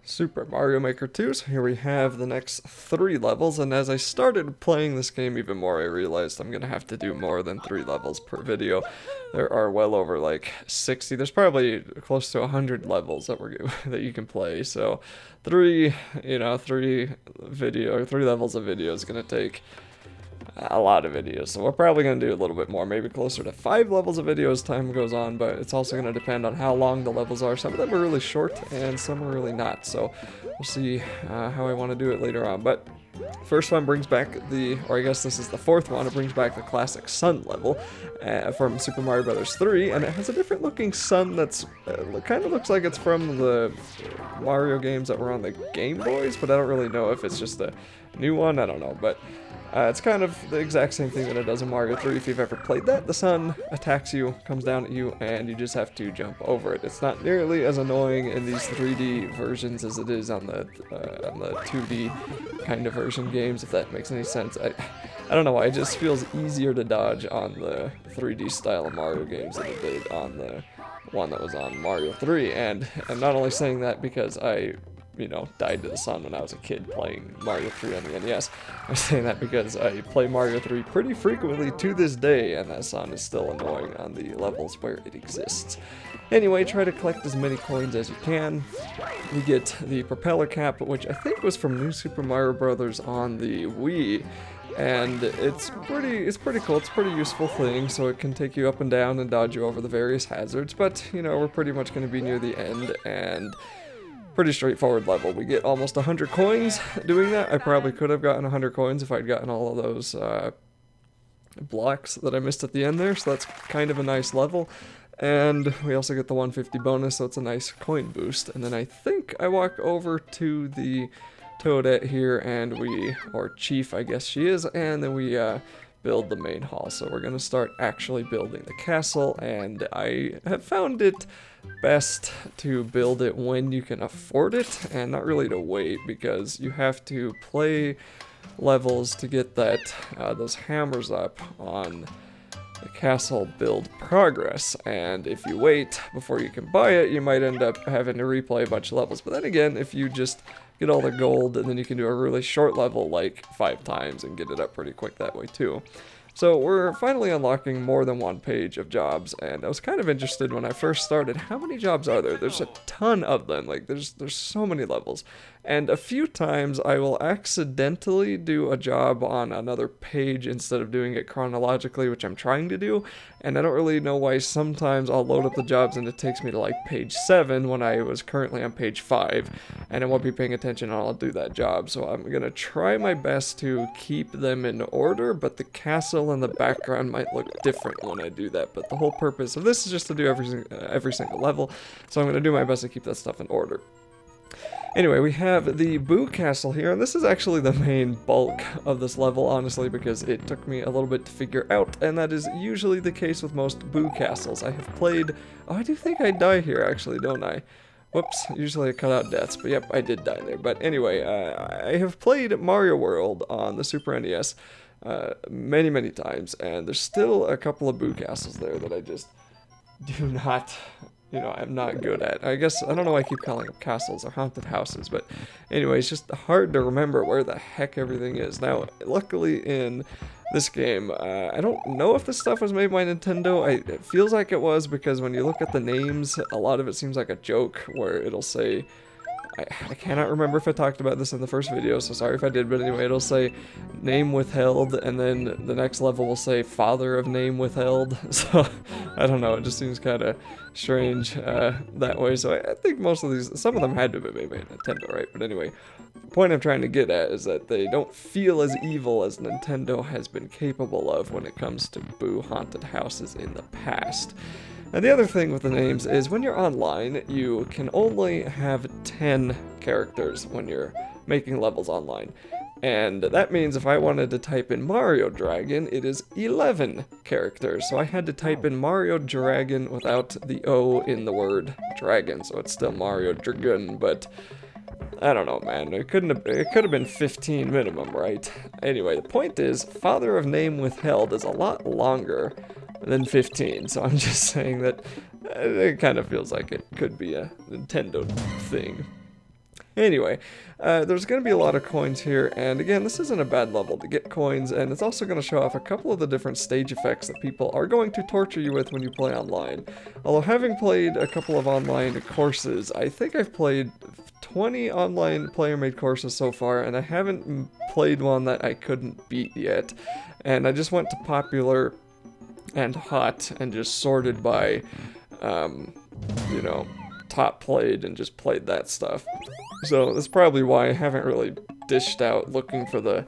Super Mario Maker 2, so here we have the next 3 levels, and as I started playing this game even more, I realized I'm gonna have to do more than 3 levels per video. There are well over like 60, there's probably close to 100 levels that that you can play, so 3 levels of video is gonna take a lot of videos, so we're probably going to do a little bit more, maybe closer to 5 levels of video as time goes on, but it's also going to depend on how long the levels are. Some of them are really short and some are really not, so we'll see how I want to do it later on. But first one brings back or I guess this is the 4th one, it brings back the classic sun level from Super Mario Bros. 3, and it has a different looking sun that's kind of looks like it's from the Mario games that were on the Game Boys, but I don't really know if it's just a new one, I don't know, but it's kind of the exact same thing that it does in Mario 3 if you've ever played that. The sun attacks you, comes down at you, and you just have to jump over it. It's not nearly as annoying in these 3D versions as it is on the 2D kind of version games, if that makes any sense. I don't know why, it just feels easier to dodge on the 3D style of Mario games than it did on the one that was on Mario 3, and I'm not only saying that because I died to the sun when I was a kid playing Mario 3 on the NES. I'm saying that because I play Mario 3 pretty frequently to this day, and that sun is still annoying on the levels where it exists. Anyway, try to collect as many coins as you can. We get the propeller cap, which I think was from New Super Mario Bros. On the Wii. And it's pretty cool, it's a pretty useful thing, so it can take you up and down and dodge you over the various hazards, but, we're pretty much going to be near the end, and pretty straightforward level. We get almost 100 coins doing that. I probably could have gotten 100 coins if I'd gotten all of those blocks that I missed at the end there, so that's kind of a nice level. And we also get the 150 bonus, so it's a nice coin boost. And then I think I walk over to the Toadette here, and or Chief, I guess she is, and then we build the main hall. So we're going to start actually building the castle, and I have found it best to build it when you can afford it, and not really to wait, because you have to play levels to get those hammers up on the castle build progress, and if you wait before you can buy it, you might end up having to replay a bunch of levels. But then again, if you just get all the gold, and then you can do a really short level like 5 times and get it up pretty quick that way too. So we're finally unlocking more than one page of jobs, and I was kind of interested when I first started, how many jobs are there? There's a ton of them, like there's so many levels. And a few times I will accidentally do a job on another page instead of doing it chronologically, which I'm trying to do, and I don't really know why sometimes I'll load up the jobs and it takes me to like page 7 when I was currently on page 5, and I won't be paying attention and I'll do that job. So I'm gonna try my best to keep them in order, but the castle in the background might look different when I do that. But the whole purpose of this is just to do every single level, so I'm gonna do my best to keep that stuff in order. Anyway, we have the Boo Castle here, and this is actually the main bulk of this level, honestly, because it took me a little bit to figure out, and that is usually the case with most Boo Castles. I have played... Oh, I do think I die here, actually, don't I? Whoops, usually I cut out deaths, but yep, I did die there. But anyway, I have played Mario World on the Super NES many, many times, and there's still a couple of Boo Castles there that I just do not... I'm not good at. I guess, I don't know why I keep calling them castles or haunted houses, but anyway, it's just hard to remember where the heck everything is. Now, luckily in this game, I don't know if this stuff was made by Nintendo. It feels like it was, because when you look at the names, a lot of it seems like a joke, where it'll say... I cannot remember if I talked about this in the first video, so sorry if I did, but anyway, it'll say name withheld, and then the next level will say father of name withheld, so I don't know, it just seems kind of strange that way. So I think most of these, some of them had to have been made by Nintendo, right? But anyway, the point I'm trying to get at is that they don't feel as evil as Nintendo has been capable of when it comes to Boo haunted houses in the past. And the other thing with the names is when you're online, you can only have 10 characters when you're making levels online. And that means if I wanted to type in Mario Dragon, it is 11 characters. So I had to type in Mario Dragon without the O in the word dragon. So it's still Mario Dragon, but I don't know, man. It could have been 15 minimum, right? Anyway, the point is, Father of Name Withheld is a lot longer than 15, so I'm just saying that it kind of feels like it could be a Nintendo thing. Anyway, there's going to be a lot of coins here, and again, this isn't a bad level to get coins, and it's also going to show off a couple of the different stage effects that people are going to torture you with when you play online. Although having played a couple of online courses, I think I've played 20 online player-made courses so far, and I haven't played one that I couldn't beat yet. And I just went to popular and hot and just sorted by, you know, top played and just played that stuff. So that's probably why I haven't really dished out looking for the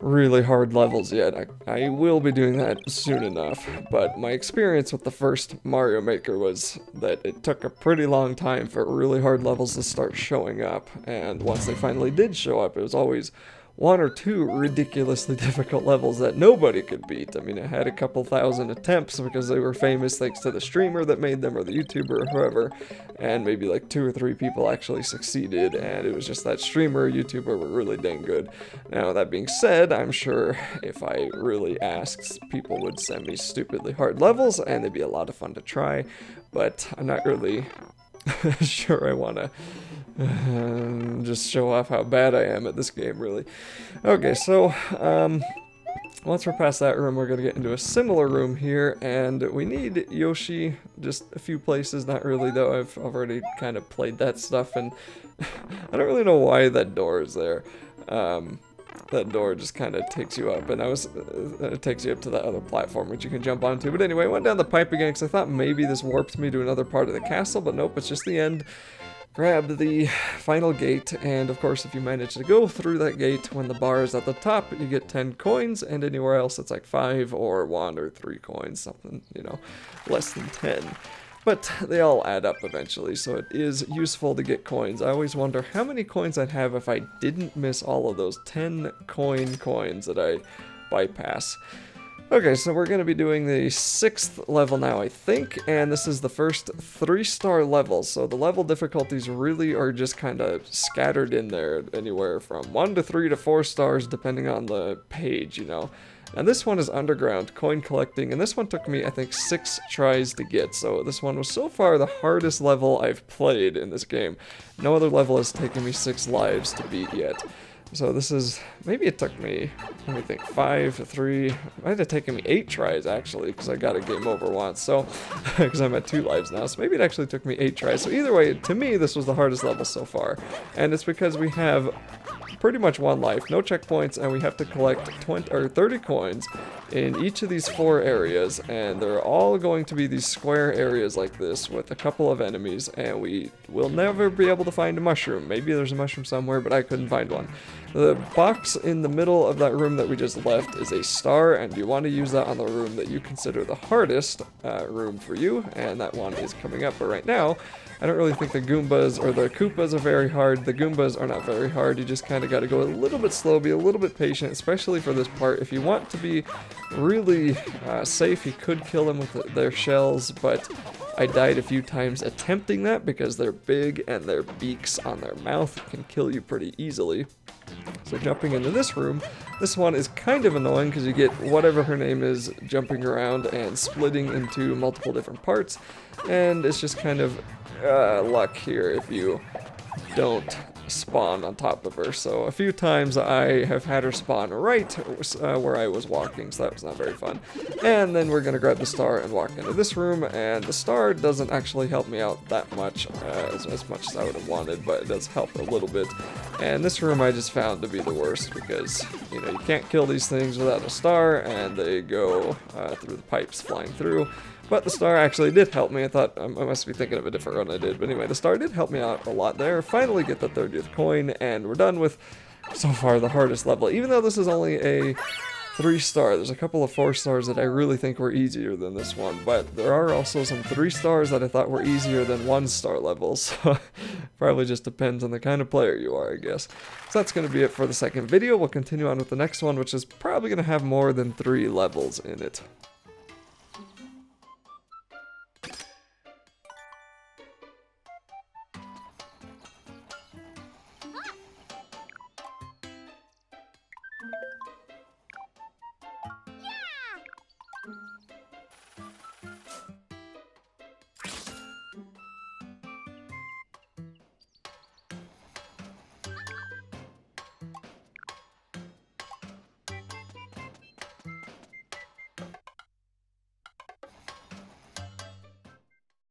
really hard levels yet. I will be doing that soon enough, but my experience with the first Mario Maker was that it took a pretty long time for really hard levels to start showing up, and once they finally did show up, it was always one or two ridiculously difficult levels that nobody could beat. I mean, it had a couple thousand attempts because they were famous thanks to the streamer that made them or the YouTuber or whoever, and maybe like 2 or 3 people actually succeeded, and it was just that streamer or YouTuber were really dang good. Now, that being said, I'm sure if I really asked, people would send me stupidly hard levels, and they'd be a lot of fun to try, but I'm not really sure I want to just show off how bad I am at this game, really. Okay, so, once we're past that room, we're going to get into a similar room here, and we need Yoshi just a few places, not really, though. I've already kind of played that stuff, and I don't really know why that door is there. That door just kind of takes you up, and it takes you up to that other platform, which you can jump onto. But anyway, I went down the pipe again, because I thought maybe this warped me to another part of the castle, but nope, it's just the end. Grab the final gate, and of course if you manage to go through that gate when the bar is at the top, you get 10 coins, and anywhere else it's like 5 or 1 or 3 coins, something, you know, less than 10. But they all add up eventually, so it is useful to get coins. I always wonder how many coins I'd have if I didn't miss all of those 10 coins that I bypass. Okay, so we're going to be doing the 6th level now, I think, and this is the first 3-star level, so the level difficulties really are just kind of scattered in there, anywhere from 1 to 3 to 4 stars, depending on the page, you know. And this one is underground, coin collecting, and this one took me, I think, 6 tries to get, so this one was so far the hardest level I've played in this game. No other level has taken me 6 lives to beat yet. So this is, maybe it took me, let me think, 5, 3, it might have taken me 8 tries actually, because I got a game over once, so, because I'm at 2 lives now, so maybe it actually took me 8 tries. So either way, to me, this was the hardest level so far, and it's because we have pretty much 1 life, no checkpoints, and we have to collect 30 coins in each of these 4 areas, and they're all going to be these square areas like this with a couple of enemies, and we will never be able to find a mushroom. Maybe there's a mushroom somewhere, but I couldn't find one. The box in the middle of that room that we just left is a star, and you want to use that on the room that you consider the hardest room for you, and that one is coming up. But right now, I don't really think the Goombas or the Koopas are very hard. The Goombas are not very hard. You just kind of got to go a little bit slow, be a little bit patient, especially for this part. If you want to be really safe, you could kill them with their shells, but I died a few times attempting that because they're big and their beaks on their mouth can kill you pretty easily. So jumping into this room, this one is kind of annoying because you get whatever her name is jumping around and splitting into multiple different parts, and it's just kind of luck here if you don't spawn on top of her. So a few times I have had her spawn right where I was walking, so that was not very fun. And then we're going to grab the star and walk into this room, and the star doesn't actually help me out that much, as much as I would have wanted, but it does help a little bit. And this room I just found to be the worst because, you know, you can't kill these things without a star, and they go through the pipes flying through. But the star actually did help me. I thought I must be thinking of a different run I did. But anyway, the star did help me out a lot there. Finally get the 30th coin, and we're done with, so far, the hardest level. Even though this is only a 3-star, there's a couple of 4 stars that I really think were easier than this one. But there are also some 3 stars that I thought were easier than 1-star levels. So probably just depends on the kind of player you are, I guess. So that's going to be it for the second video. We'll continue on with the next one, which is probably going to have more than 3 levels in it.